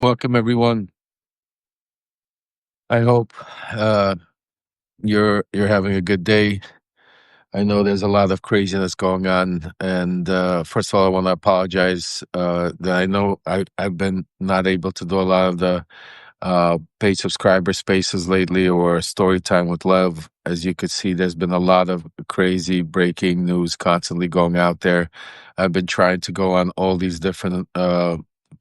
Welcome, everyone. I hope uh, you're having a good day. I know there's a lot of craziness going on, and first of all, I want to apologize that I know I've been not able to do a lot of the paid subscriber spaces lately or story time with Lev. As you could see, there's been a lot of crazy breaking news constantly going out there. I've been trying to go on all these different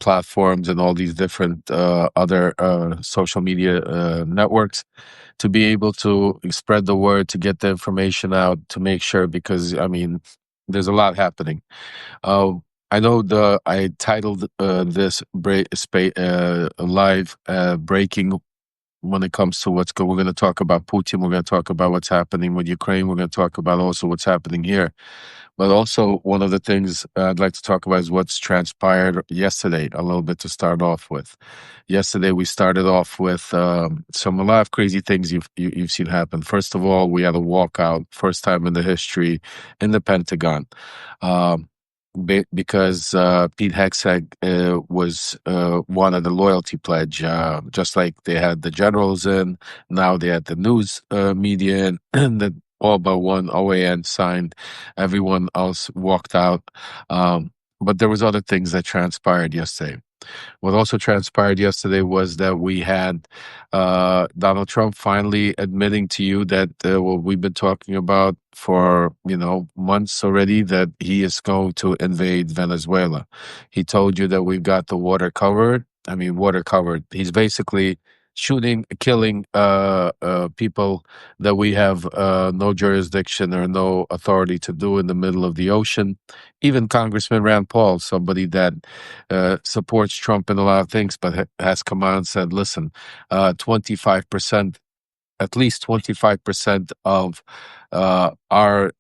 platforms and all these different other social media networks to be able to spread the word, to get the information out, to make sure, because I mean, there's a lot happening. Uh, I know I titled this live breaking when it comes to what's going. We're going to talk about Putin. We're going to talk about what's happening with Ukraine. We're going to talk about also what's happening here. But also, one of the things I'd like to talk about is what's transpired yesterday, a little bit to start off with. Yesterday, we started off with a lot of crazy things you've seen happen. First of all, we had a walkout, first time in the history in the Pentagon. Um, because Pete Hegseth was wanted the loyalty pledge, just like they had the generals in. Now they had the news media in, and that all but one OAN signed. Everyone else walked out. But there was other things that transpired yesterday. What also transpired yesterday was that we had Donald Trump finally admitting to you that what we've been talking about for months already, that he is going to invade Venezuela. He told you that we've got the water covered. I mean, water covered. He's basically shooting, killing people that we have no jurisdiction or no authority to do in the middle of the ocean. Even Congressman Rand Paul, somebody that supports Trump in a lot of things, but has come out and said, listen, 25%, at least 25% of our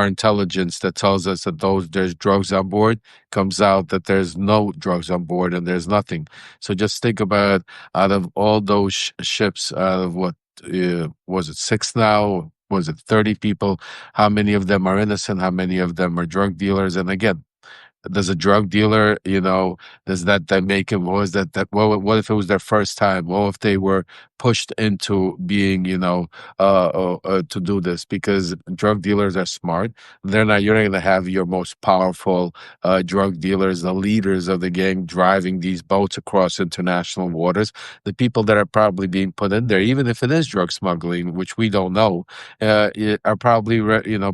intelligence that tells us that there's drugs on board comes out that there's no drugs on board and there's nothing. So just think about, out of all those ships, out of what was it, six now? Was it 30 people? How many of them are innocent? How many of them are drug dealers? And again, does a drug dealer, does that make him, what was that what if it was their first time? What if they were pushed into being, to do this? Because drug dealers are smart. You're not going to have your most powerful drug dealers, the leaders of the gang, driving these boats across international waters. The people that are probably being put in there, even if it is drug smuggling, which we don't know, are probably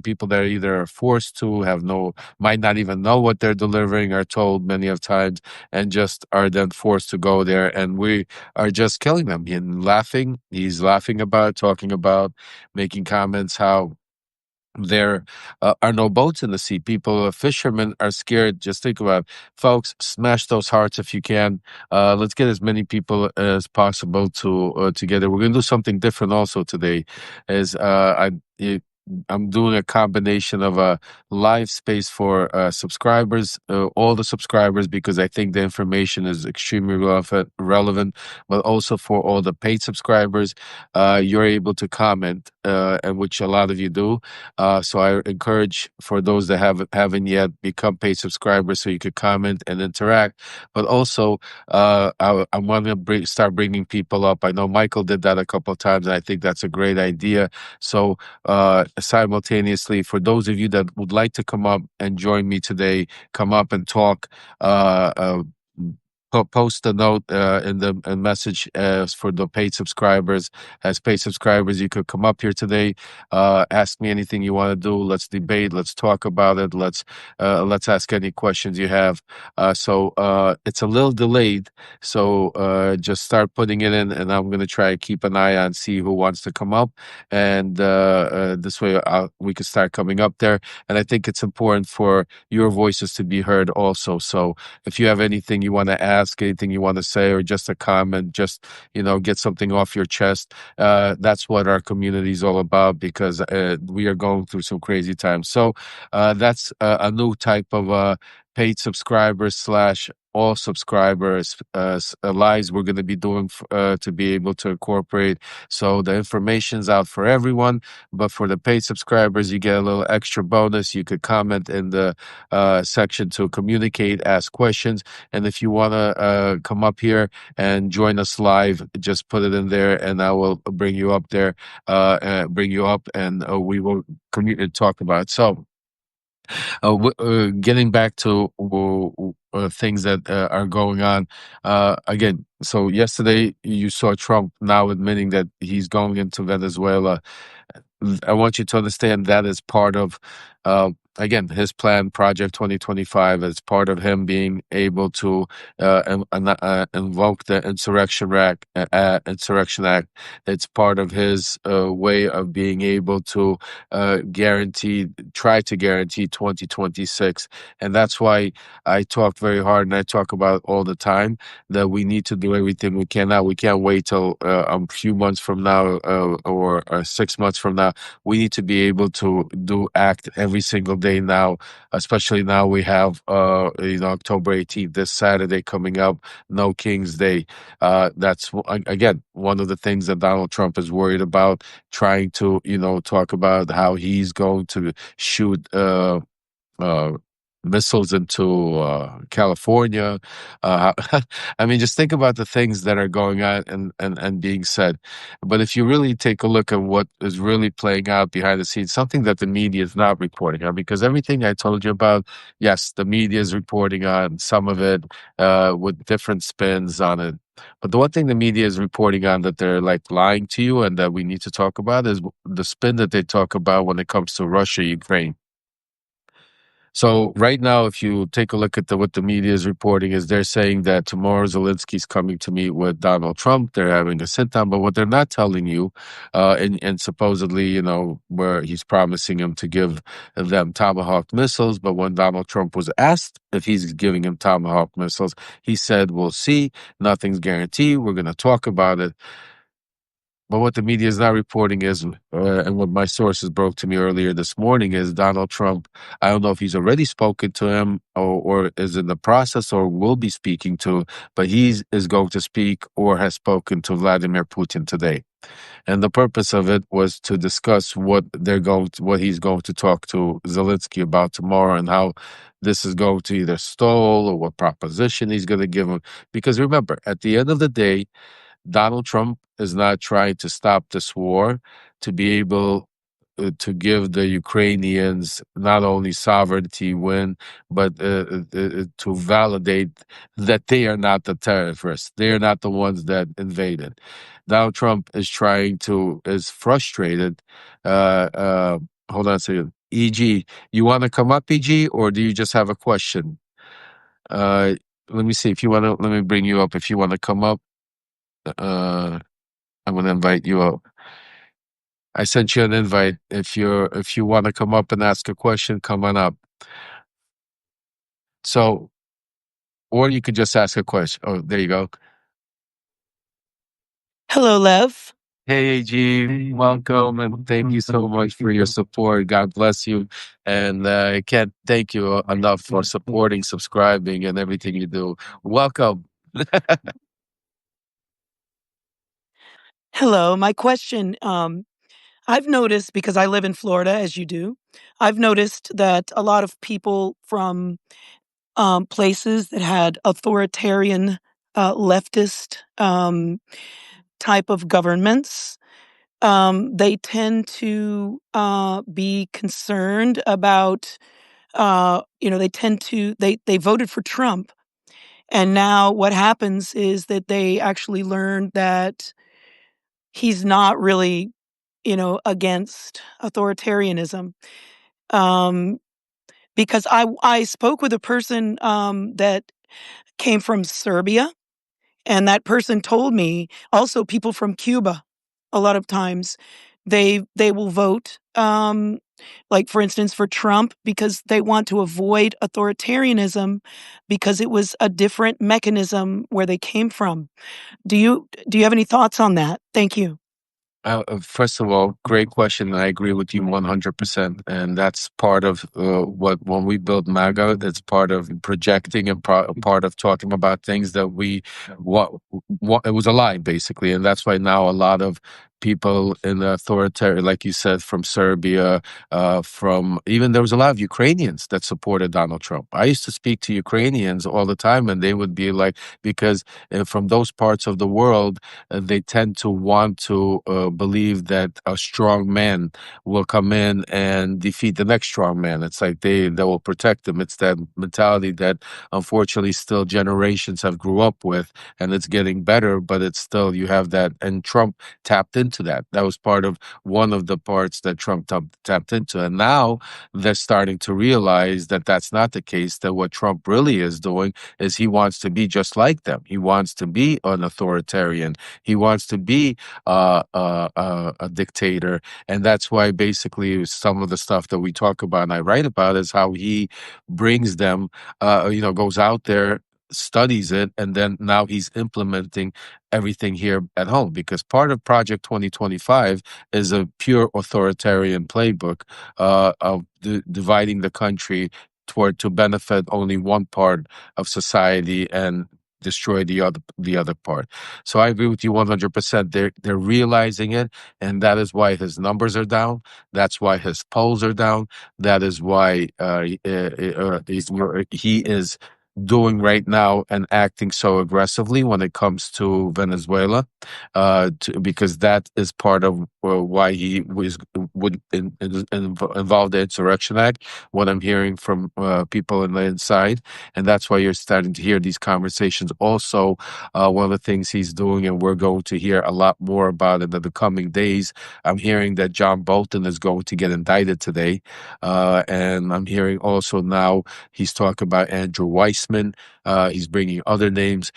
people that are either forced to, might not even know what they're delivering, are told many of times, and just are then forced to go there. And we are just killing them. He's laughing about, talking about, making comments how there are no boats in the sea. Fishermen are scared. Just think about it. Folks, smash those hearts if you can. Let's get as many people as possible together. We're going to do something different also today. Is I'm doing a combination of a live space for subscribers, all the subscribers, because I think the information is extremely relevant, but also for all the paid subscribers. You're able to comment, and which a lot of you do. So I encourage, for those that haven't yet, become paid subscribers so you could comment and interact. But also, I want to start bringing people up. I know Michael did that a couple of times, and I think that's a great idea. So simultaneously, for those of you that would like to come up and join me today, come up and talk. Post a note in the message for the paid subscribers. As paid subscribers, you could come up here today, ask me anything you want to do. Let's debate. Let's talk about it. Let's ask any questions you have. So it's a little delayed. So just start putting it in, and I'm going to try to keep an eye on, see who wants to come up, and this way we can start coming up there. And I think it's important for your voices to be heard also. So if you have anything you want to ask, anything you want to say, or just a comment, just get something off your chest. That's what our community is all about, because we are going through some crazy times. So that's a new type of paid subscribers slash all subscribers lives we're going to be doing to be able to incorporate. So the information's out for everyone, but for the paid subscribers, you get a little extra bonus. You could comment in the section to communicate, ask questions, and if you want to come up here and join us live, just put it in there, and I will bring you up there, bring you up, and we will talk about it. So. Getting back to things that are going on again. So yesterday you saw Trump now admitting that he's going into Venezuela. I want you to understand that is part of, again, his plan, Project 2025, as part of him being able to invoke the Insurrection Act. It's part of his way of being able to try to guarantee 2026. And that's why I talk very hard and I talk about all the time that we need to do everything we can now. We can't wait till a few months from now or 6 months from now. We need to be able to act every single day now, especially now we have October 18th, this Saturday coming up, no King's Day. That's again one of the things that Donald Trump is worried about, trying to talk about how he's going to shoot uh, missiles into California. I mean, just think about the things that are going on and being said. But if you really take a look at what is really playing out behind the scenes, something that the media is not reporting on, because everything I told you about, yes, the media is reporting on some of it with different spins on it. But the one thing the media is reporting on that they're like lying to you and that we need to talk about is the spin that they talk about when it comes to Russia, Ukraine. So right now, if you take a look at what the media is reporting, is they're saying that tomorrow Zelensky's coming to meet with Donald Trump. They're having a sit down, but what they're not telling you, and supposedly, where he's promising him to give them Tomahawk missiles, but when Donald Trump was asked if he's giving him Tomahawk missiles, he said, "We'll see. Nothing's guaranteed. We're going to talk about it." But what the media is not reporting is, and what my sources broke to me earlier this morning is Donald Trump. I don't know if he's already spoken to him or is in the process or will be speaking to, but he is going to speak or has spoken to Vladimir Putin today. And the purpose of it was to discuss what he's going to talk to Zelensky about tomorrow and how this is going to either stall or what proposition he's going to give him. Because remember, at the end of the day, Donald Trump is not trying to stop this war to be able to give the Ukrainians not only sovereignty win, but to validate that they are not the terrorists. They are not the ones that invaded. Donald Trump is frustrated. Hold on a second. EG, you want to come up, EG, or do you just have a question? Let me see if you want to, let me bring you up if you want to come up. Uh, I'm gonna invite you up. I sent you an invite. If you want to come up and ask a question, come on up. So, or you could just ask a question. Oh, there you go. Hello, Lev. Hey, AG, welcome and thank you so much for your support. God bless you, and I can't thank you enough for supporting, subscribing, and everything you do. Welcome. Hello. My question, I've noticed because I live in Florida, as you do, I've noticed that a lot of people from places that had authoritarian, leftist type of governments, they tend to be concerned about, they voted for Trump. And now what happens is that they actually learn that he's not really, against authoritarianism. Um, because I spoke with a person that came from Serbia, and that person told me also people from Cuba. A lot of times, they will vote, like for instance for Trump because they want to avoid authoritarianism because it was a different mechanism where they came from. Do you have any thoughts on that? Thank you. First of all, great question. And I agree with you 100%. And that's part of what, when we build MAGA, that's part of projecting and part of talking about things that what it was a lie, basically. And that's why now a lot of people in the authoritarian, like you said, from Serbia, from even there was a lot of Ukrainians that supported Donald Trump. I used to speak to Ukrainians all the time, and they would be like, because from those parts of the world, they tend to want to believe that a strong man will come in and defeat the next strong man. It's like they will protect them. It's that mentality that unfortunately still generations have grew up with, and it's getting better, but it's still, you have that. And Trump tapped into that. That was part of one of the parts that Trump tapped into. And now they're starting to realize that that's not the case, that what Trump really is doing is he wants to be just like them. He wants to be an authoritarian. He wants to be a dictator, and that's why basically some of the stuff that we talk about and I write about is how he brings them, goes out there, studies it, and then now he's implementing everything here at home. Because part of Project 2025 is a pure authoritarian playbook of dividing the country toward to benefit only one part of society and destroy the other part. So I agree with you 100%. They're realizing it, and that is why his numbers are down. That's why his polls are down. That is why he is doing right now and acting so aggressively when it comes to Venezuela, because that is part of why he would involve the Insurrection Act. What I'm hearing from people in the inside, and that's why you're starting to hear these conversations. Also, one of the things he's doing, and we're going to hear a lot more about it in the coming days. I'm hearing that John Bolton is going to get indicted today, and I'm hearing also now he's talking about Andrew Weissman. He's bringing other names.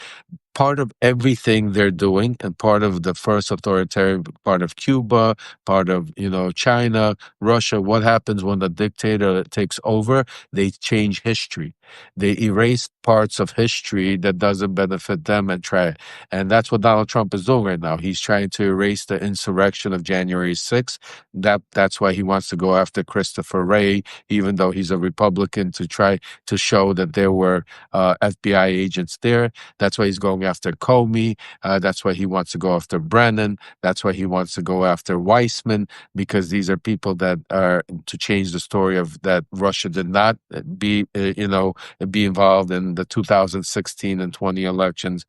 Part of everything they're doing, and part of the first authoritarian, part of Cuba, part of China, Russia. What happens when the dictator takes over? They change history. They erase parts of history that doesn't benefit them and that's what Donald Trump is doing right now. He's trying to erase the insurrection of January 6th. That's why he wants to go after Christopher Wray, even though he's a Republican, to try to show that there were FBI agents there. That's why he's going after Comey. That's why he wants to go after Brennan. That's why he wants to go after Weissman, because these are people that are to change the story of that Russia did not be involved in the 2016 and 20 elections.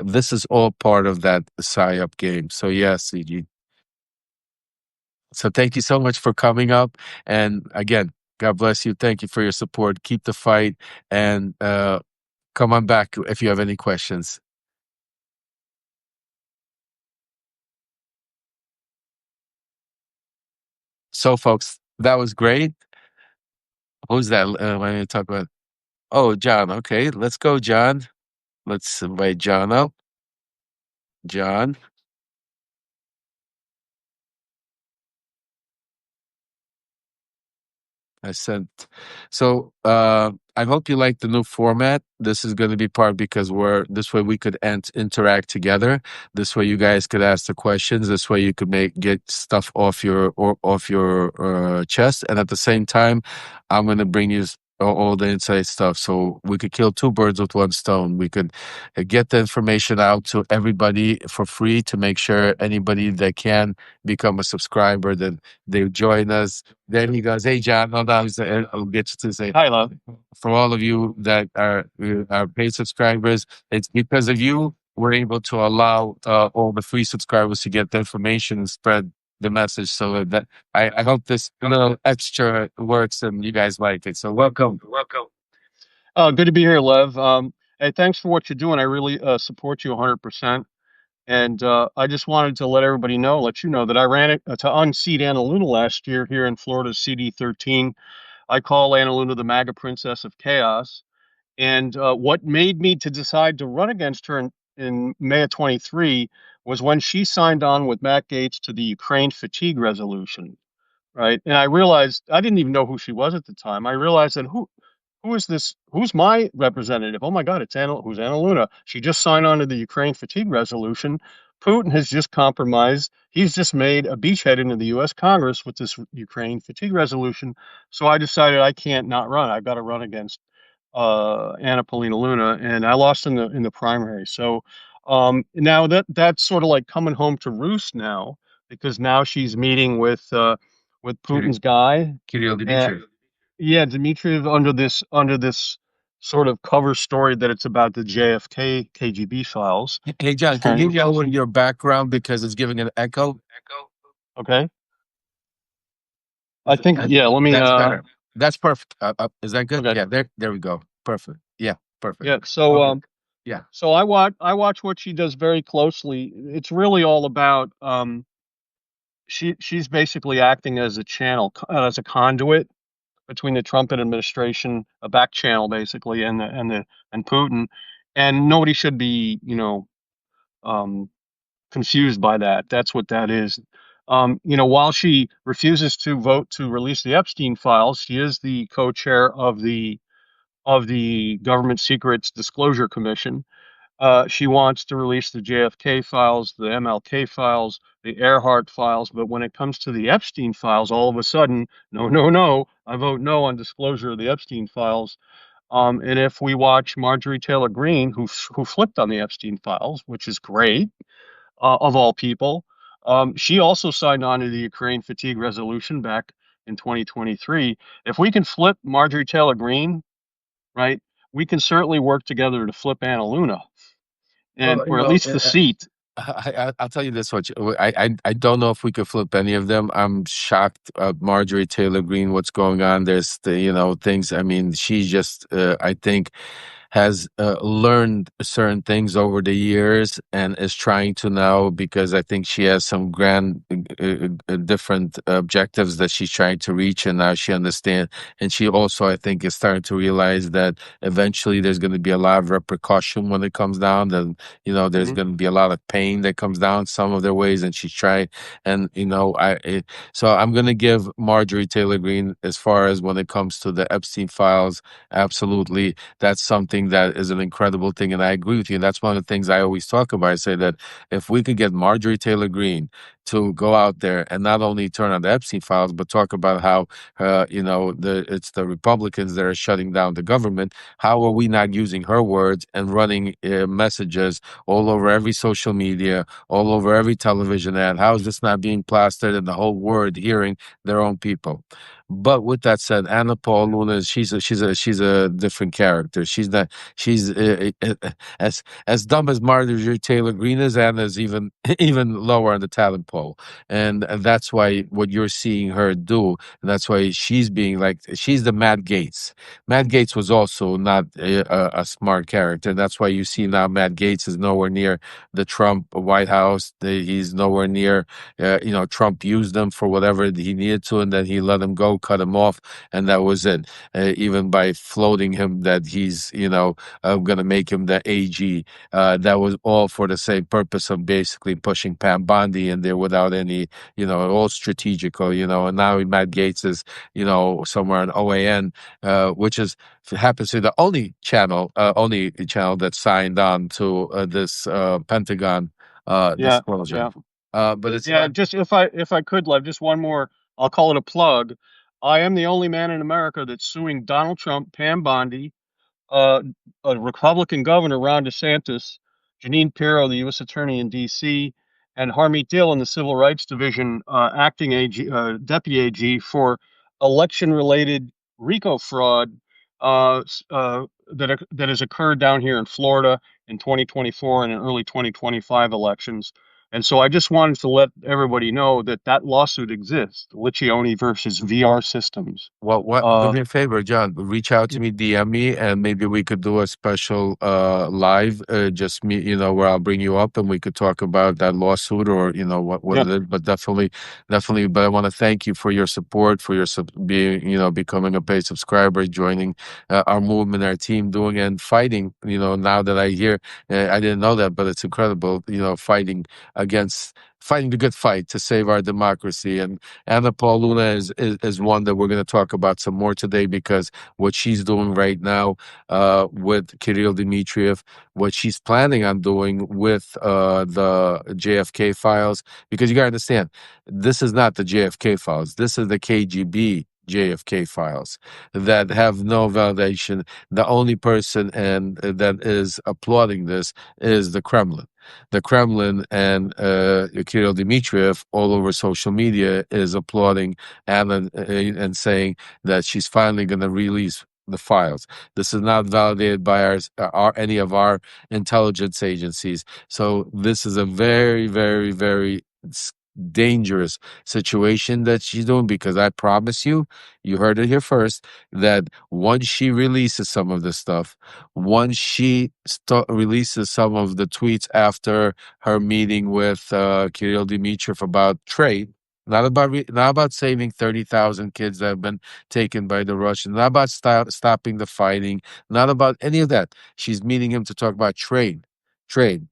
This is all part of that psyop game. So yes, CG. So thank you so much for coming up. And again, God bless you. Thank you for your support. Keep the fight, and come on back if you have any questions. So, folks, that was great. Who's that? I'm going to talk about. Oh, John. Okay, let's go, John. Let's invite John up. John. I sent. So I hope you like the new format. This is going to be part because we're this way we could interact together. This way you guys could ask the questions. This way you could get stuff off your chest, and at the same time, I'm going to bring you all the inside stuff. So we could kill two birds with one stone. We could get the information out to everybody for free to make sure anybody that can become a subscriber, that they join us. Then he goes, "Hey, John, hold on. I'll get you to say hi, love." For all of you that are paid subscribers, it's because of you we're able to allow all the free subscribers to get the information and spread the message. So that I hope this little extra works and you guys like it. So welcome, welcome. Good to be here, Lev. Hey, thanks for what you're doing. I really support you 100%. And I just wanted to let you know that I ran it to unseat Anna Luna last year here in Florida's CD 13. I call Anna Luna the MAGA Princess of Chaos. And what made me to decide to run against her in May of 23 was when she signed on with Matt Gaetz to the Ukraine fatigue resolution, right? And I realized I didn't even know who she was at the time. I realized that who is this? Who's my representative? Oh my God, it's Anna. Who's Anna Luna? She just signed on to the Ukraine fatigue resolution. Putin has just compromised. He's just made a beachhead into the U.S. Congress with this Ukraine fatigue resolution. So I decided I can't not run. I've got to run against Anna Paulina Luna, and I lost in the primary. So now that's sort of like coming home to roost now, because now she's meeting with Putin's guy, Kirill and Dmitriev. yeah, Dmitriev, under this sort of cover story that it's about the JFK KGB files. Hey, John, can you lower your background because it's giving an echo? Okay, I think, yeah. Let me. That's better. That's perfect. Is that good? Okay. Yeah, there we go. Perfect. Yeah, perfect. Yeah. So Okay. Yeah. so I watch what she does very closely. It's really all about she's basically acting as a channel, as a conduit between the Trump administration, a back channel basically, and Putin, and nobody should be um, confused by that. That's what that is. While she refuses to vote to release the Epstein files, she is the co-chair of the Government Secrets Disclosure Commission. She wants to release the JFK files, the MLK files, the Earhart files, but when it comes to the Epstein files, all of a sudden, no, no, no, I vote no on disclosure of the Epstein files. And if we watch Marjorie Taylor Greene, who flipped on the Epstein files, which is great, of all people, she also signed on to the Ukraine fatigue resolution back in 2023. If we can flip Marjorie Taylor Greene, right, we can certainly work together to flip Anna Luna, and Well, or at least the seat. I'll tell you this much. I don't know if we could flip any of them. I'm shocked at Marjorie Taylor Greene, what's going on. There's things. I mean, she just I think has learned certain things over the years and is trying to now, because I think she has some grand different objectives that she's trying to reach, and now she understands. And she also, I think, is starting to realize that eventually there's going to be a lot of repercussion when it comes down. That there's Hmm. going to be a lot of pain that comes down some of their ways, and she's trying. And so I'm going to give Marjorie Taylor Greene, as far as when it comes to the Epstein files, absolutely, that's something that is an incredible thing. And I agree with you. That's one of the things I always talk about. I say that if we could get Marjorie Taylor Greene to go out there and not only turn on the Epstein files, but talk about how, it's the Republicans that are shutting down the government. How are we not using her words and running messages all over every social media, all over every television ad? How is this not being plastered in the whole world hearing their own people? But with that said, Anna Paul Luna, she's a different character. She's as dumb as Marjorie Taylor Greene is. Anna's even even lower on the talent pool, and that's why what you're seeing her do, and that's why she's being like, she's the Matt Gaetz. Matt Gaetz was also not a smart character. And that's why you see now Matt Gaetz is nowhere near the Trump White House. He's nowhere near. Trump used them for whatever he needed to, and then he let him go, cut him off, and that was it. Even by floating him that he's, going to make him the AG, that was all for the same purpose of basically pushing Pam Bondi in there without any, all strategical, and now Matt Gaetz is, somewhere on OAN, which is happens to be the only channel that signed on to this Pentagon Yeah, disclosure. yeah, But it's yeah. Just if I could, Lev, just one more. I'll call it a plug. I am the only man in America that's suing Donald Trump, Pam Bondi, uh, a Republican governor, Ron DeSantis, Janine Pirro, the U.S. Attorney in D.C., and Harmeet Gill in the Civil Rights Division, acting AG, deputy AG, for election-related RICO fraud that has occurred down here in Florida in 2024 and in early 2025 elections. And so I just wanted to let everybody know that that lawsuit exists, Liccione versus VR Systems. Do Uh, me a favor, John. Reach out to me, DM me, and maybe we could do a special live, just me, where I'll bring you up and we could talk about that lawsuit, or what yeah, it is. But definitely. But I want to thank you for your support, for your being, becoming a paid subscriber, joining our movement, our team, doing and fighting. Now that I hear, I didn't know that, but it's incredible. Fighting against fighting the good fight to save our democracy. And Anna Paul Luna is one that we're going to talk about some more today, because what she's doing right now with Kirill Dmitriev, what she's planning on doing with the JFK files, because you got to understand, this is not the JFK files. This is the KGB JFK files that have no validation. The only person that is applauding this is the Kremlin. The Kremlin and Kirill Dmitriev all over social media is applauding Anna and saying that she's finally going to release the files. This is not validated by any of our intelligence agencies. So this is a very, very, very dangerous situation that she's doing, because I promise you, you heard it here first, that once she releases some of the stuff, once she releases some of the tweets after her meeting with Kirill Dmitriev about trade, not about saving 30,000 kids that have been taken by the Russians, not about stopping the fighting, not about any of that. She's meeting him to talk about trade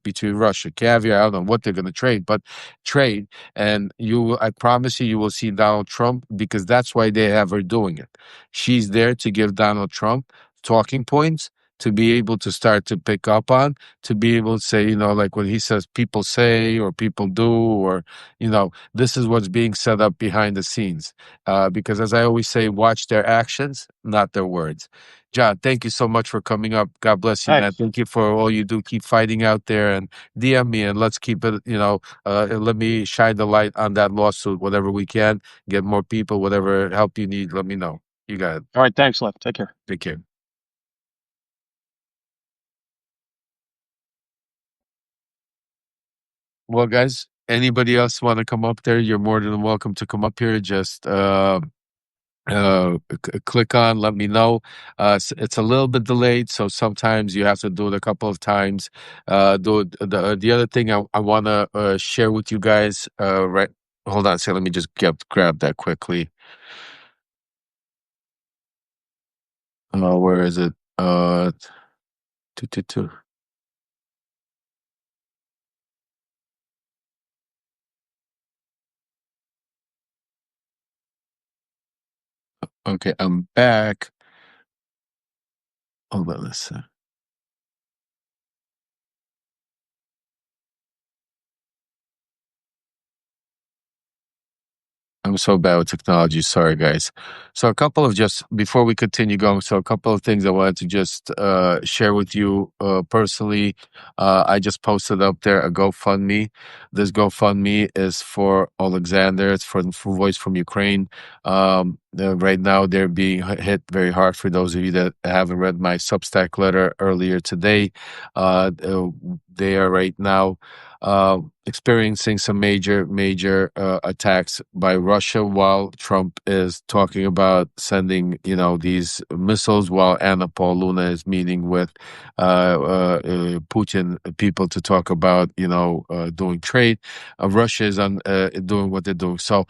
between Russia, caviar. I don't know what they're going to trade, but trade. And I promise you, you will see Donald Trump, because that's why they have her doing it. She's there to give Donald Trump talking points to be able to start to pick up on, to be able to say, like when he says people say or people do, or, this is what's being set up behind the scenes. Because as I always say, watch their actions, not their words. John, thank you so much for coming up. God bless you, man. Thanks. Thank you for all you do. Keep fighting out there, and DM me, and let's keep it, let me shine the light on that lawsuit, whatever we can, get more people, whatever help you need, let me know. You got it. All right. Thanks, Lev. Take care. Take care. Well, guys, anybody else want to come up there? You're more than welcome to come up here. Just click on, let me know. It's a little bit delayed, so sometimes you have to do it a couple of times. The other thing I want to share with you guys, right? Hold on a second, let me just grab that quickly. Where is it? Two, two, two. Okay, I'm back. Hold on a second. I'm so bad with technology. Sorry, guys. So a couple of just before we continue going, so a couple of things I wanted to just share with you personally. I just posted up there a GoFundMe. This GoFundMe is for Alexander. It's for Voice from Ukraine. Right now, they're being hit very hard. For those of you that haven't read my Substack letter earlier today, they are right now experiencing some major attacks by Russia, while Trump is talking about sending, these missiles, while Anna Paul Luna is meeting with Putin people to talk about, doing trade. Russia is doing what they're doing. So,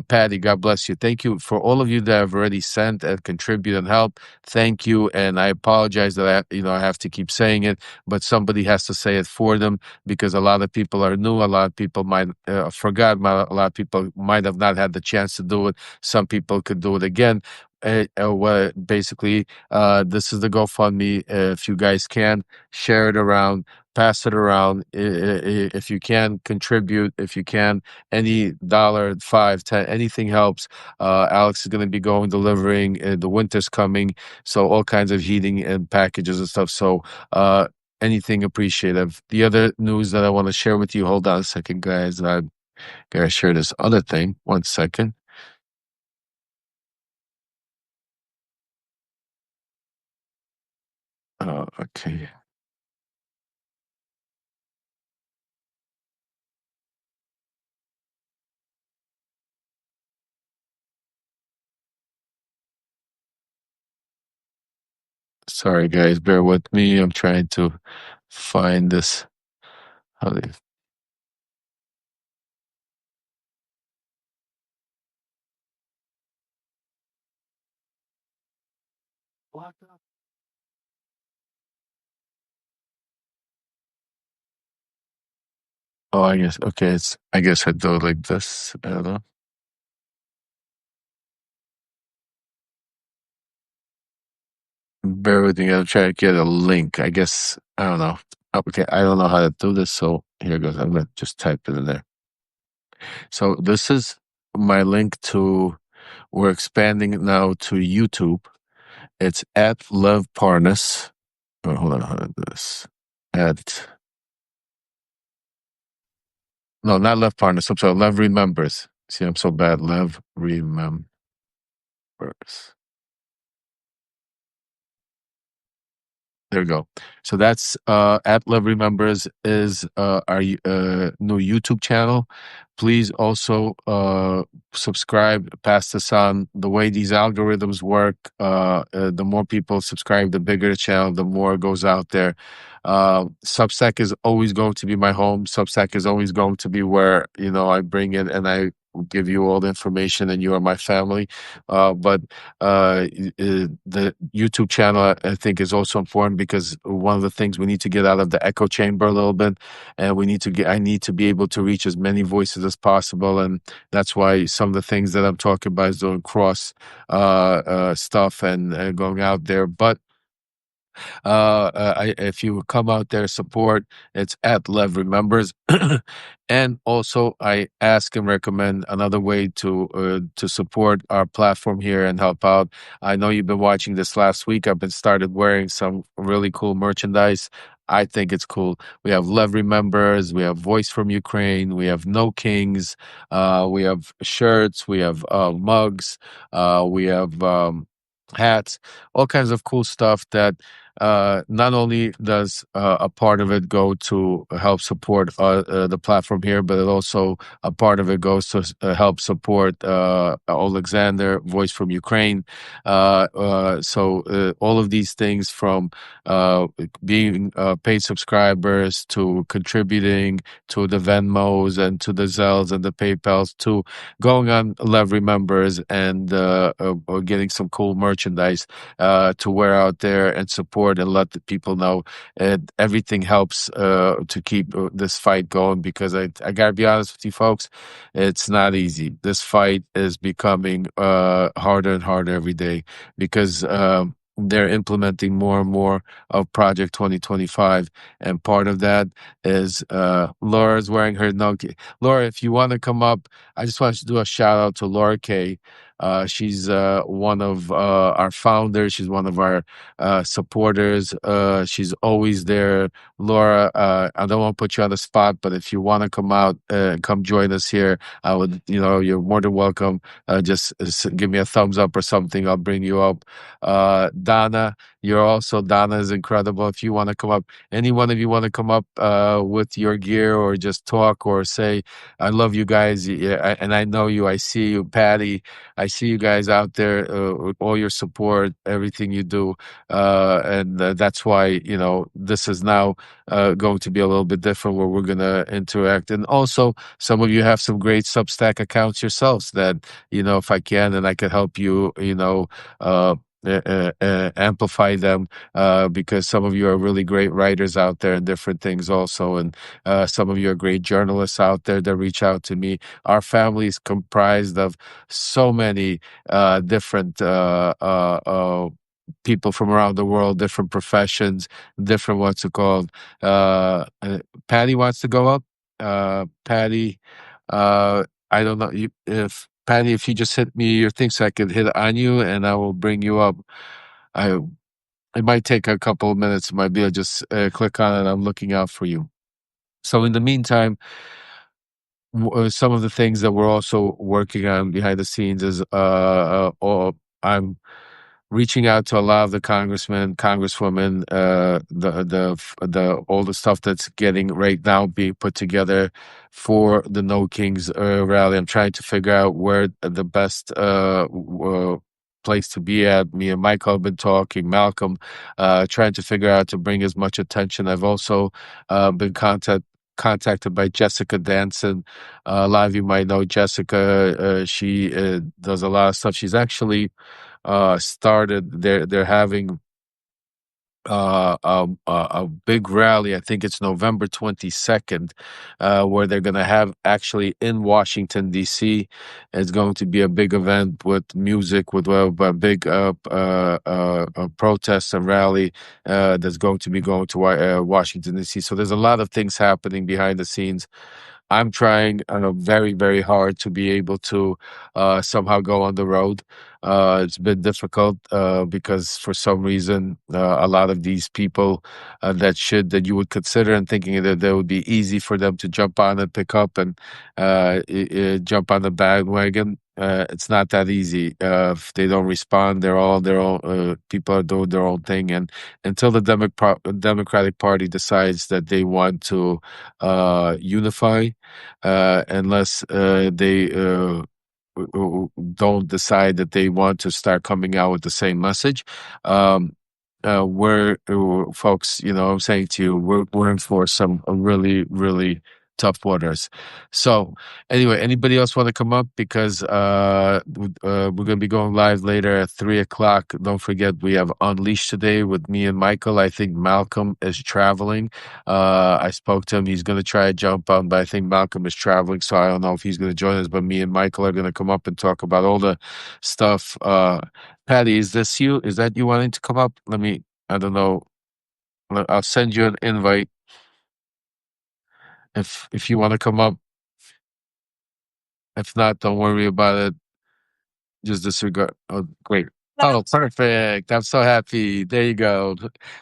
Patty, God bless you. Thank you for all of you that have already sent and contributed and helped. Thank you, and I apologize that I have to keep saying it, but somebody has to say it for them, because a lot of people are new. A lot of people might forgot. A lot of people might have not had the chance to do it. Some people could do it again. Well, basically, this is the GoFundMe. If you guys can, share it around, pass it around. If you can, contribute. If you can, any dollar, 5, 10, anything helps. Alex is going to be going delivering. The winter's coming, so all kinds of heating and packages and stuff. So, anything appreciative. The other news that I want to share with you, hold on a second, guys. I gotta share this other thing. One second. Okay. Sorry, guys. Bear with me. I'm trying to find this. How do you- Oh, I guess. Okay, I guess I do it like this. I don't know. Bear with me. I'm trying to get a link. I guess I don't know. Okay, I don't know how to do this. So here goes. I'm gonna just type it in there. So this is my link to. We're expanding now to YouTube. It's at Lev Parnas. Oh, hold on, how to do this? At No, not Lev Parnas. I'm sorry, Lev Remembers. See, I'm so bad. Lev Remembers. There we go. So that's at Love Remembers is our new YouTube channel. Please also subscribe, pass this on. The way these algorithms work, the more people subscribe, the bigger the channel, the more it goes out there. Substack is always going to be my home. Substack is always going to be where, I bring it and I give you all the information and you are my family. But the YouTube channel, I think, is also important because one of the things we need to get out of the echo chamber a little bit, and I need to be able to reach as many voices as possible, and that's why some of the things that I'm talking about is doing cross stuff and going out there. But if you come out there, support. It's at Lev Remembers, and also I ask and recommend another way to support our platform here and help out. I know you've been watching this last week. I've been started wearing some really cool merchandise. I think it's cool. We have Lev Remembers, we have Voice from Ukraine, we have No Kings, we have shirts, we have mugs, we have hats, all kinds of cool stuff that not only does a part of it go to help support the platform here, but it also a part of it goes to help support Alexander, Voice from Ukraine. So all of these things, from being paid subscribers to contributing to the Venmos and to the Zelles and the PayPals to going on Lev Remembers and getting some cool merchandise to wear out there and support and let the people know. And everything helps to keep this fight going, because I gotta be honest with you folks, it's not easy. This fight is becoming harder and harder every day because they're implementing more and more of Project 2025. And part of that is Laura's wearing her Nokia. Laura, if you want to come up, I just want to do a shout out to Laura K. She's one of our founders. She's one of our supporters. She's always there. Laura, I don't want to put you on the spot, but if you want to come out and come join us here, I would, you're more than welcome. Just give me a thumbs up or something. I'll bring you up. Donna, Donna is incredible. If you want to come up, any one of you want to come up with your gear or just talk or say, I love you guys. Yeah, and I know you. I see you, Patty. I see you guys out there with all your support, everything you do. And that's why, this is now going to be a little bit different where we're going to interact. And also, some of you have some great Substack accounts yourselves that, if I can and I can help you, amplify them, because some of you are really great writers out there and different things also, and some of you are great journalists out there that reach out to me. Our family is comprised of so many different people from around the world, different professions, different what's it called. Patty wants to go up. Patty, I don't know if Patty, if you just hit me your thing so I could hit on you and I will bring you up. I It might take a couple of minutes. It might be just click on it. I'm looking out for you. So in the meantime, some of the things that we're also working on behind the scenes is I'm reaching out to a lot of the congressmen, congresswomen, the all the stuff that's getting right now being put together for the No Kings rally. I'm trying to figure out where the best place to be at. Me and Michael have been talking, Malcolm, trying to figure out to bring as much attention. I've also been contacted by Jessica Danson. A lot of you might know Jessica. She does a lot of stuff. She's actually started. They're having a big rally. I think it's November 22nd, where they're going to have actually in Washington D.C. It's going to be a big event with music, with a big protest and rally that's going to be going to Washington D.C. So there's a lot of things happening behind the scenes. I'm trying very, very hard to be able to somehow go on the road. It's been difficult because for some reason, a lot of these people that you would consider and thinking that they would be easy for them to jump on and pick up and jump on the bandwagon. It's not that easy. If they don't respond, they're all their own. People are doing their own thing, and until the Democratic Party decides that they want to unify, unless they don't decide that they want to start coming out with the same message. We're folks, I'm saying to you, we're in for some really, really tough waters. So anyway, anybody else want to come up? Because we're going to be going live later at 3 o'clock. Don't forget, we have Unleashed today with me and Michael. I think Malcolm is traveling. I spoke to him. He's going to try to jump on, but I think Malcolm is traveling, so I don't know if he's going to join us. But me and Michael are going to come up and talk about all the stuff. Patty, is this you? Is that you wanting to come up? I don't know. I'll send you an invite if you want to come up. If not, don't worry about it. Just disregard. Oh, great. Oh, perfect. I'm so happy. There you go.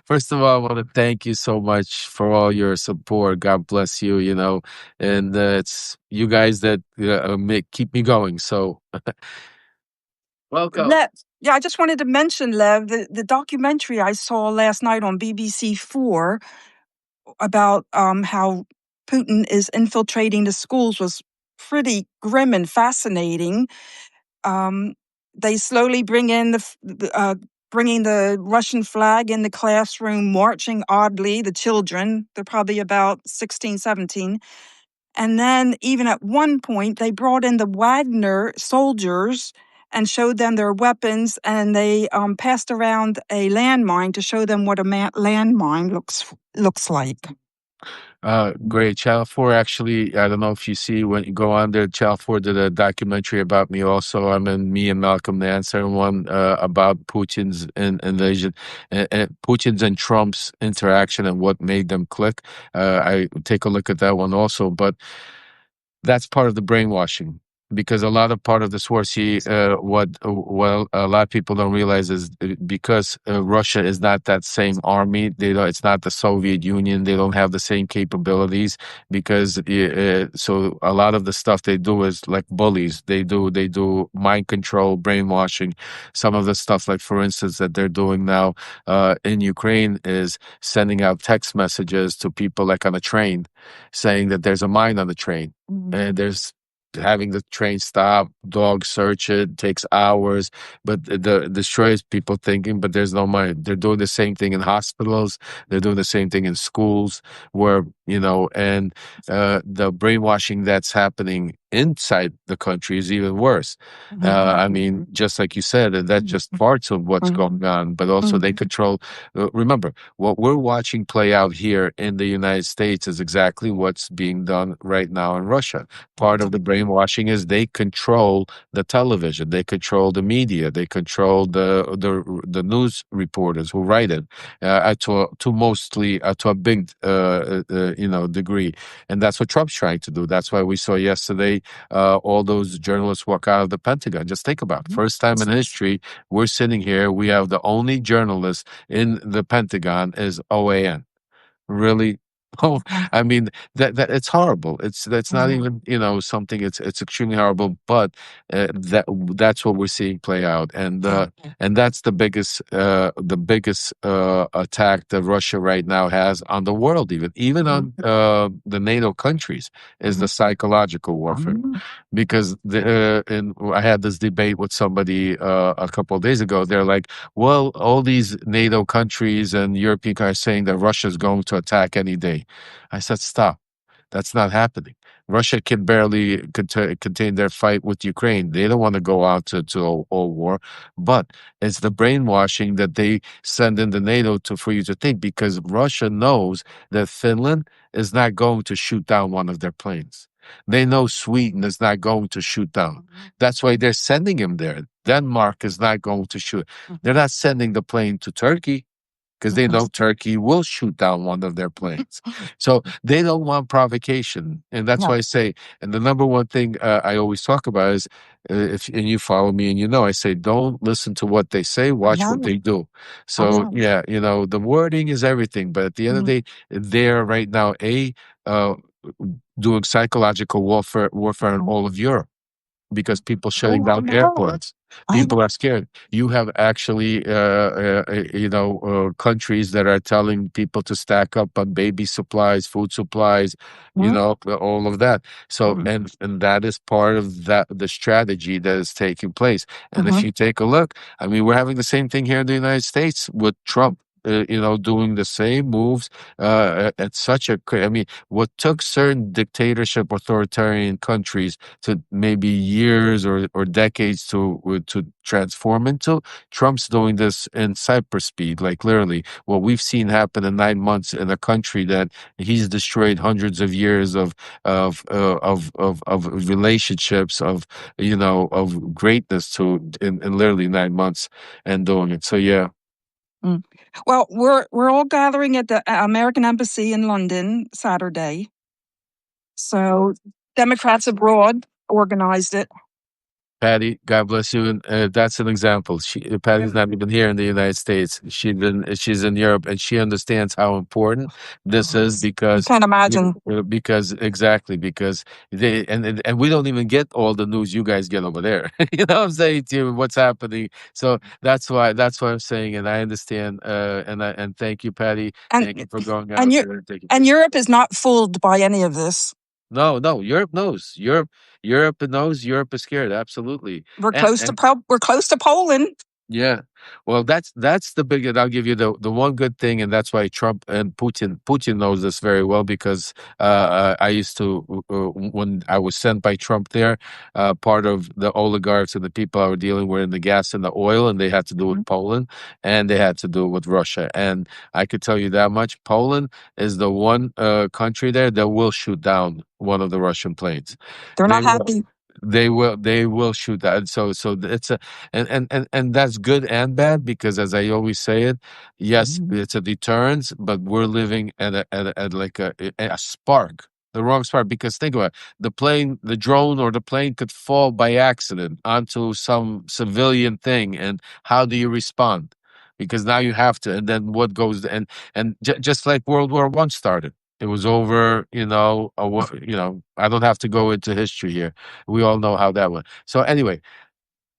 First of all, I want to thank you so much for all your support. God bless you, and it's you guys that keep me going. So, welcome. Yeah, I just wanted to mention, Lev, the documentary I saw last night on BBC 4 about how Putin is infiltrating the schools was pretty grim and fascinating. They slowly bringing the Russian flag in the classroom, marching oddly, the children, they're probably about 16, 17. And then even at one point, they brought in the Wagner soldiers and showed them their weapons, and they passed around a landmine to show them what a landmine looks like. Great. Channel 4, actually, I don't know if you see when you go on there, Channel 4 did a documentary about me also. I'm in Me and Malcolm, the answer one, about Putin's invasion, Putin's and Trump's interaction and what made them click. I take a look at that one also, but that's part of the brainwashing. Because a lot of part of this war, what a lot of people don't realize is because Russia is not that same army. It's not the Soviet Union. They don't have the same capabilities. Because so a lot of the stuff they do is like bullies. They do mind control, brainwashing. Some of the stuff, like for instance, that they're doing now in Ukraine is sending out text messages to people like on a train, saying that there's a mine on the train, and there's having the train stop, dog search it, takes hours, but the destroys people thinking, but there's no money. They're doing the same thing in hospitals. They're doing the same thing in schools where, and the brainwashing that's happening inside the country is even worse. I mean, just like you said, that's just parts of what's going on, but also they control. Remember, what we're watching play out here in the United States is exactly what's being done right now in Russia. Part of the brainwashing is they control the television, they control the media, they control the news reporters who write it to a big degree, and that's what Trump's trying to do. That's why we saw yesterday all those journalists walk out of the Pentagon. Just think about it. First time in history, we're sitting here. We have the only journalist in the Pentagon is OAN. Really? Oh, I mean that it's horrible. That's not even something. It's extremely horrible. But that's what we're seeing play out, and that's the biggest attack that Russia right now has on the world, even on the NATO countries, is the psychological warfare. Because I had this debate with somebody a couple of days ago. They're like, well, all these NATO countries and European countries are saying that Russia is going to attack any day. I said, stop. That's not happening. Russia can barely contain their fight with Ukraine. They don't want to go out to all war, but it's the brainwashing that they send in the NATO for you to think, because Russia knows that Finland is not going to shoot down one of their planes. They know Sweden is not going to shoot down. That's why they're sending him there. Denmark is not going to shoot. They're not sending the plane to Turkey because they know Turkey will shoot down one of their planes. So they don't want provocation. And that's why I say, and the number one thing I always talk about is, if and you follow me and you know, I say, don't listen to what they say, watch what they do. So yeah, the wording is everything. But at the end of the day, they're right now, uh, doing psychological warfare in all of Europe, because people shutting down airports. People are scared. You have actually, countries that are telling people to stack up on baby supplies, food supplies, all of that. So, and that is part of the strategy that is taking place. And if you take a look, I mean, we're having the same thing here in the United States with Trump. Doing the same moves at such a. I mean, what took certain dictatorship, authoritarian countries to maybe years or decades to transform into, Trump's doing this in cyber speed. Like literally, what we've seen happen in 9 months in a country that he's destroyed hundreds of years of relationships, of greatness to in literally 9 months, and doing it. So yeah. Well, we're all gathering at the American Embassy in London Saturday. So Democrats abroad organized it. Patty, God bless you. And that's an example. Patty's not even here in the United States. She's in Europe, and she understands how important this is, because can't imagine. Because they and we don't even get all the news you guys get over there. You know what I'm saying to you, what's happening. So that's why I'm saying, and I understand. And thank you, Patty. Thank you for going out there and Europe is not fooled by any of this. No, Europe knows. Europe knows. Europe is scared. Absolutely. We're close to Poland. Yeah. Well, that's the big. And I'll give you the one good thing, and that's why Trump and Putin knows this very well, because I used to, when I was sent by Trump there, part of the oligarchs and the people I were dealing with in the gas and the oil, and they had to do with Poland, and they had to do with Russia. And I could tell you that much: Poland is the one country there that will shoot down one of the Russian planes. They're not happy. They will shoot that. So it's and that's good and bad, because as I always say it, yes, it's a deterrence, but we're living at like a spark, the wrong spark. Because think about it, the drone or the plane could fall by accident onto some civilian thing, and how do you respond? Because now you have to, and then what goes, and just like World War I started. It was over, I don't have to go into history here. We all know how that went. So anyway,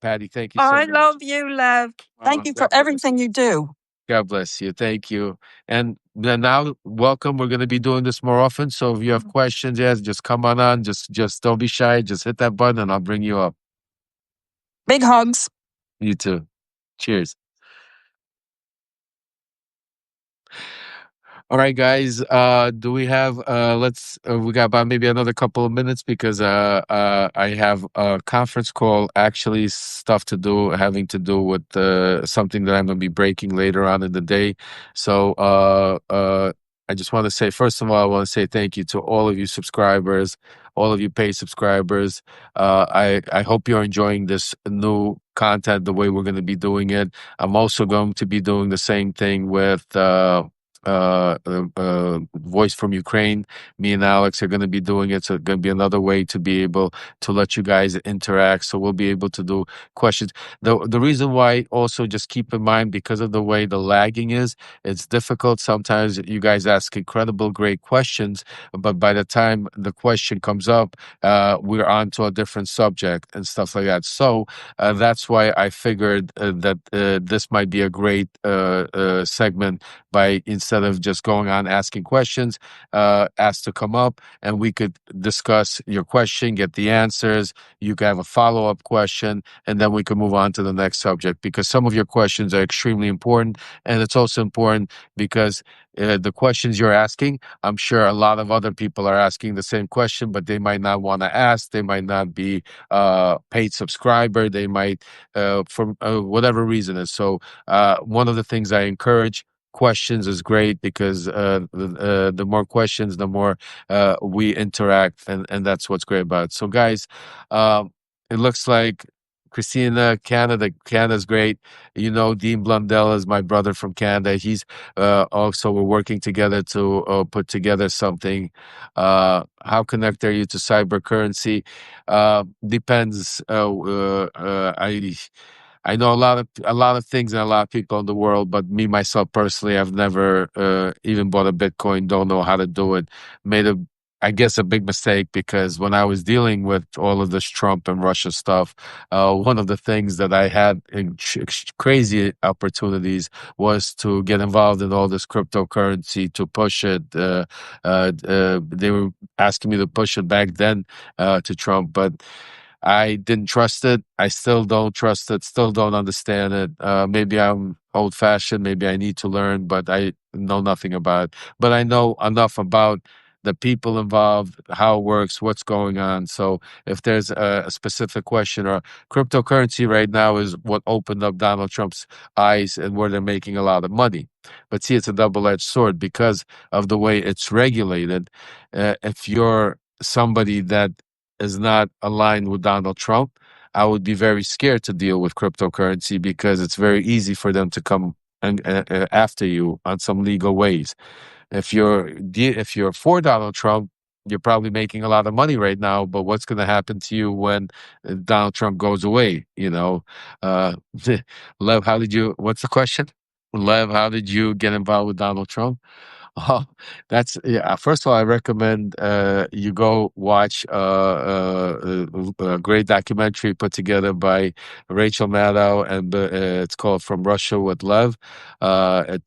Patty, thank you so much. I love you, Lev. Thank you for everything you do. God bless you. Thank you. And then now, welcome. We're going to be doing this more often. So if you have questions, just come on. Just don't be shy. Just hit that button and I'll bring you up. Big hugs. You too. Cheers. All right, guys. Do we have? We got about maybe another couple of minutes, because I have a conference call. Actually, stuff to do, having to do with something that I'm going to be breaking later on in the day. So I just want to say, first of all, I want to say thank you to all of you subscribers, all of you paid subscribers. I hope you're enjoying this new content, the way we're going to be doing it. I'm also going to be doing the same thing with Voice from Ukraine. Me and Alex are going to be doing it. So it's going to be another way to be able to let you guys interact. So we'll be able to do questions. The reason why, also just keep in mind, because of the way the lagging is, it's difficult. Sometimes you guys ask incredible, great questions, but by the time the question comes up, we're on to a different subject and stuff like that. So that's why I figured that this might be a great segment, by instead instead of just going on asking questions, ask to come up and we could discuss your question, get the answers. You could have a follow-up question, and then we can move on to the next subject, because some of your questions are extremely important. And it's also important because the questions you're asking, I'm sure a lot of other people are asking the same question, but they might not want to ask. They might not be paid subscriber. They might, for whatever reason is. So one of the things I encourage, questions is great, because the more questions, the more we interact, and that's what's great about it. So, guys, it looks like Christina, Canada's great. You know, Dean Blundell is my brother from Canada. He's also, we're working together to put together something. How connected are you to cyber currency? Depends. I know a lot of things and a lot of people in the world, but me myself personally, I've never even bought a Bitcoin. Don't know how to do it. Made a, I guess, a big mistake, because when I was dealing with all of this Trump and Russia stuff, one of the things that I had crazy opportunities was to get involved in all this cryptocurrency, to push it. They were asking me to push it back then to Trump, but I didn't trust it. I still don't trust it. Still don't understand it. Maybe I'm old fashioned. Maybe I need to learn, but I know nothing about it. But I know enough about the people involved, how it works, what's going on. So if there's a specific question, or cryptocurrency right now is what opened up Donald Trump's eyes and where they're making a lot of money. But see, it's a double-edged sword because of the way it's regulated. If you're somebody that is not aligned with Donald Trump, I would be very scared to deal with cryptocurrency, because it's very easy for them to come after you on some legal ways. If you're for Donald Trump, you're probably making a lot of money right now. But what's going to happen to you when Donald Trump goes away? Lev, how did you? What's the question? Lev, how did you get involved with Donald Trump? Oh, that's, yeah. First of all, I recommend you go watch a great documentary put together by Rachel Maddow, and it's called "From Russia with Lev." And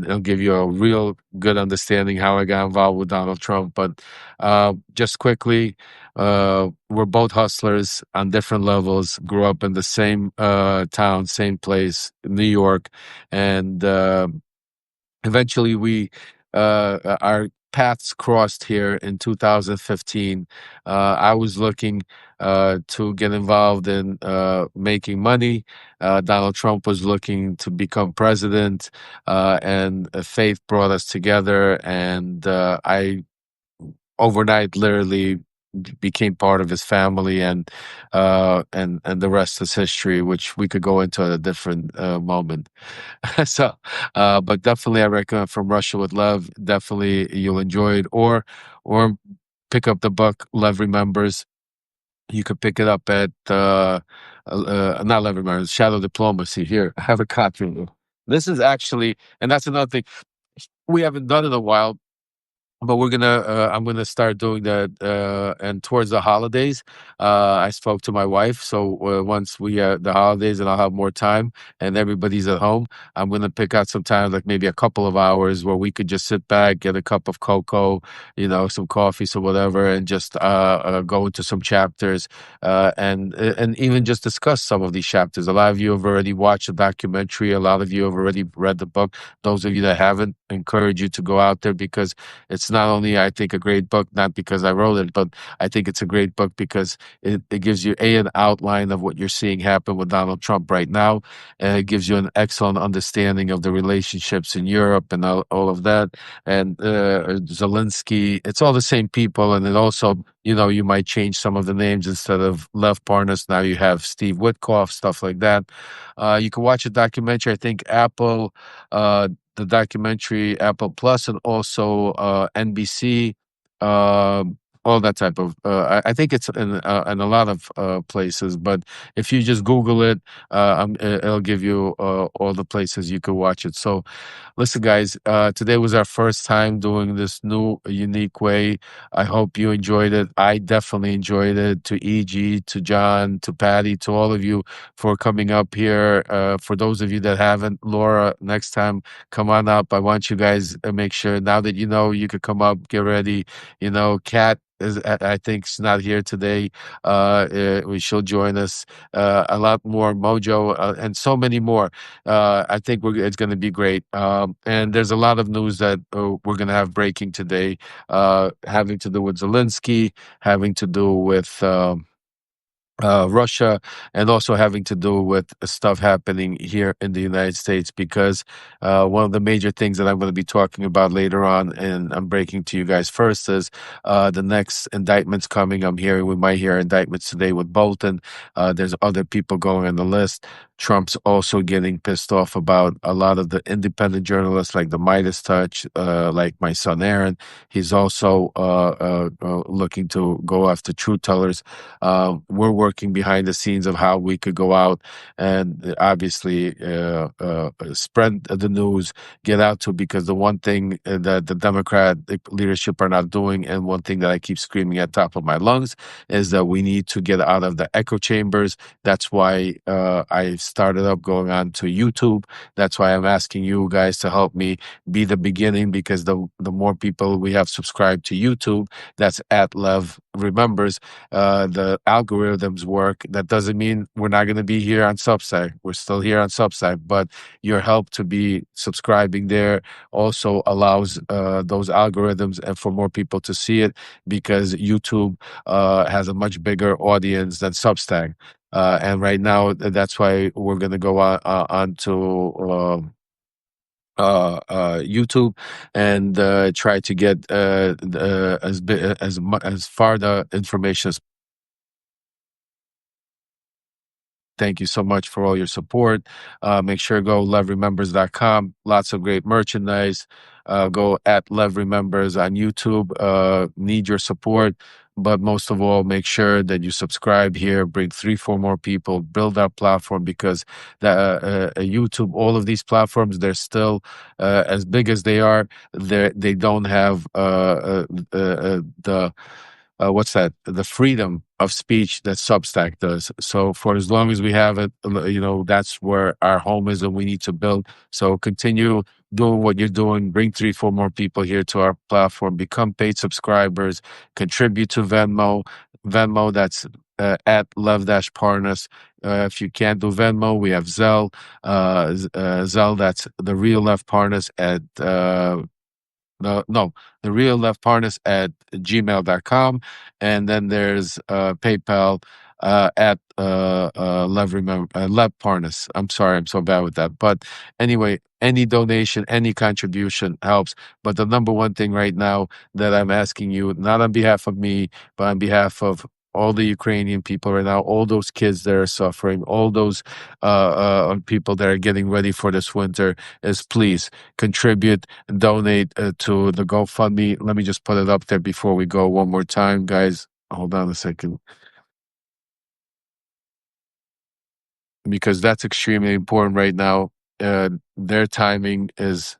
it'll give you a real good understanding how I got involved with Donald Trump. But just quickly, we're both hustlers on different levels. Grew up in the same town, same place, New York, and eventually our paths crossed here in 2015. I was looking to get involved in making money. Donald Trump was looking to become president, and faith brought us together. And I overnight literally became part of his family, and the rest is history, which we could go into at a different moment. So, but definitely, I recommend From Russia with Lev. Definitely, you'll enjoy it, or pick up the book Lev Remembers. You could pick it up at not Lev Remembers, Shadow Diplomacy. Here, I have a copy of it. This is actually, and that's another thing we haven't done in a while, but I'm gonna start doing that, and towards the holidays, I spoke to my wife. So once we the holidays and I'll have more time and everybody's at home, I'm gonna pick out some time, like maybe a couple of hours, where we could just sit back, get a cup of cocoa, some coffee, so whatever, and just go into some chapters, and even just discuss some of these chapters. A lot of you have already watched the documentary. A lot of you have already read the book. Those of you that haven't, I encourage you to go out there, because it's not only, I think, a great book, not because I wrote it, but I think it's a great book because it gives you an outline of what you're seeing happen with Donald Trump right now. And it gives you an excellent understanding of the relationships in Europe and all of that. And Zelensky, it's all the same people. And it also, you might change some of the names. Instead of Lev Parnas, now you have Steve Witkoff, stuff like that. You can watch a documentary, I think Apple, the documentary Apple Plus, and also NBC, all that type of. I think it's in a lot of places, but if you just Google it, it'll give you all the places you could watch it. So, listen, guys, today was our first time doing this new, unique way. I hope you enjoyed it. I definitely enjoyed it. To EG, to John, to Patty, to all of you for coming up here. For those of you that haven't, Laura, next time, come on up. I want you guys to make sure now that you know you could come up, get ready. Kat is, I think, she's not here today. She'll join us. A lot more Mojo and so many more. I think it's going to be great. And there's a lot of news that we're going to have breaking today, having to do with Zelensky, having to do with. Russia, and also having to do with stuff happening here in the United States, because one of the major things that I'm going to be talking about later on, and I'm breaking to you guys first, is the next indictments coming. We might hear indictments today with Bolton. There's other people going on the list. Trump's also getting pissed off about a lot of the independent journalists, like the Midas Touch, like my son Aaron. He's also looking to go after truth tellers. We're working behind the scenes of how we could go out and obviously spread the news, get out to, because the one thing that the Democratic leadership are not doing, and one thing that I keep screaming at top of my lungs, is that we need to get out of the echo chambers. That's why I started up going on to YouTube. That's why I'm asking you guys to help me be the beginning, because the more people we have subscribed to YouTube, that's at Lev Remembers, the algorithms work. That doesn't mean we're not going to be here on Substack. We're still here on Substack, but your help to be subscribing there also allows those algorithms and for more people to see it, because YouTube has a much bigger audience than Substack. And right now, that's why we're going to go on to YouTube and try to get as far the information as. Thank you so much for all your support. Make sure to go levremembers.com. Lots of great merchandise. Go at Lev Remembers on YouTube. Need your support. But most of all, make sure that you subscribe here, bring 3-4 more people, build our platform, because YouTube, all of these platforms, they're still as big as they are. They don't have the what's that? The freedom of speech that Substack does. So for as long as we have it, that's where our home is, and we need to build. So continue doing what you're doing. Bring 3-4 more people here to our platform. Become paid subscribers. Contribute to Venmo. Venmo, that's at Lev-Parnas. If you can't do Venmo, we have Zelle. Zelle, that's the real Lev Parnas at the real Lev Parnas at gmail.com. And then there's PayPal at Lev Parnas. I'm sorry, I'm so bad with that. But anyway, any donation, any contribution helps. But the number one thing right now that I'm asking you, not on behalf of me, but on behalf of all the Ukrainian people right now, all those kids that are suffering, all those people that are getting ready for this winter, is please contribute, donate to the GoFundMe. Let me just put it up there before we go one more time, guys. Hold on a second, because that's extremely important right now. Their timing is,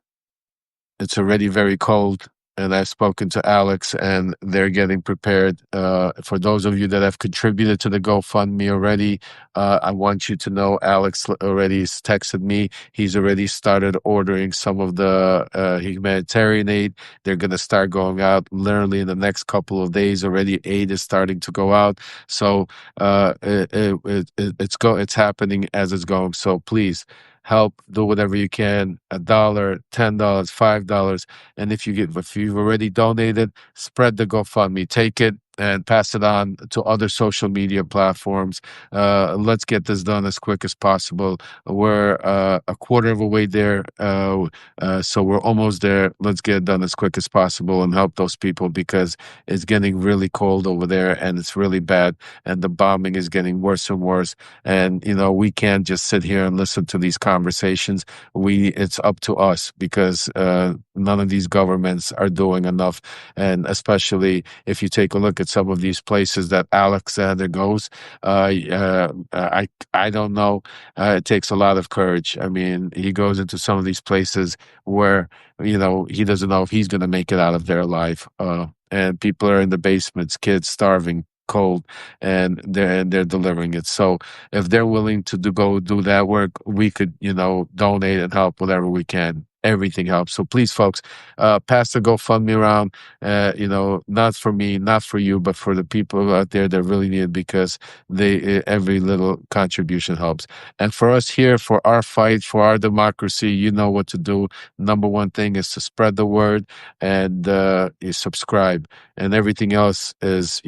it's already very cold, and I've spoken to Alex, and they're getting prepared. For those of you that have contributed to the GoFundMe already, I want you to know Alex already has texted me. He's already started ordering some of the humanitarian aid. They're going to start going out literally in the next couple of days. Already aid is starting to go out. So it's happening as it's going. So please help, do whatever you can. $1, $10, $5. And if you've already donated, spread the GoFundMe. Take it, and pass it on to other social media platforms. Let's get this done as quick as possible. We're a quarter of a way there, so we're almost there. Let's get it done as quick as possible and help those people, because it's getting really cold over there and it's really bad, and the bombing is getting worse and worse. And we can't just sit here and listen to these conversations. It's up to us, because none of these governments are doing enough. And especially if you take a look at some of these places that Alexander goes, I don't know. It takes a lot of courage. I mean, he goes into some of these places where he doesn't know if he's going to make it out of there alive. And people are in the basements, kids starving, cold, and they're delivering it. So if they're willing to go do that work, we could donate and help whatever we can. Everything helps. So please, folks, pass the GoFundMe around. Not for me, not for you, but for the people out there that really need it, because every little contribution helps. And for us here, for our fight, for our democracy, you know what to do. Number one thing is to spread the word, and you subscribe, and everything else is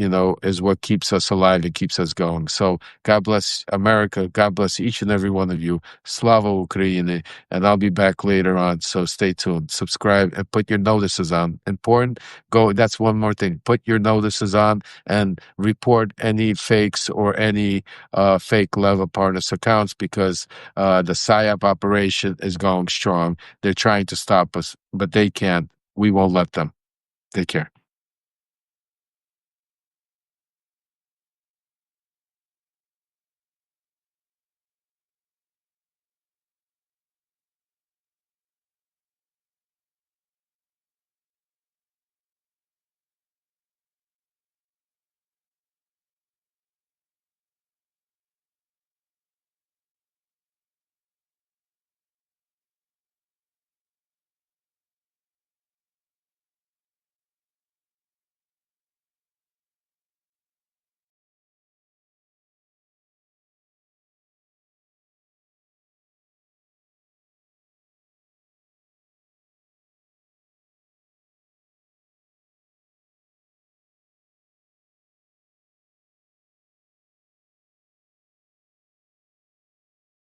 what keeps us alive and keeps us going. So God bless America. God bless each and every one of you. Slava Ukraini. And I'll be back later on. So stay tuned, subscribe, and put your notices on. Important. That's one more thing. Put your notices on and report any fakes or any fake Lev Parnas accounts, because the PSYOP operation is going strong. They're trying to stop us, but they can't. We won't let them. Take care.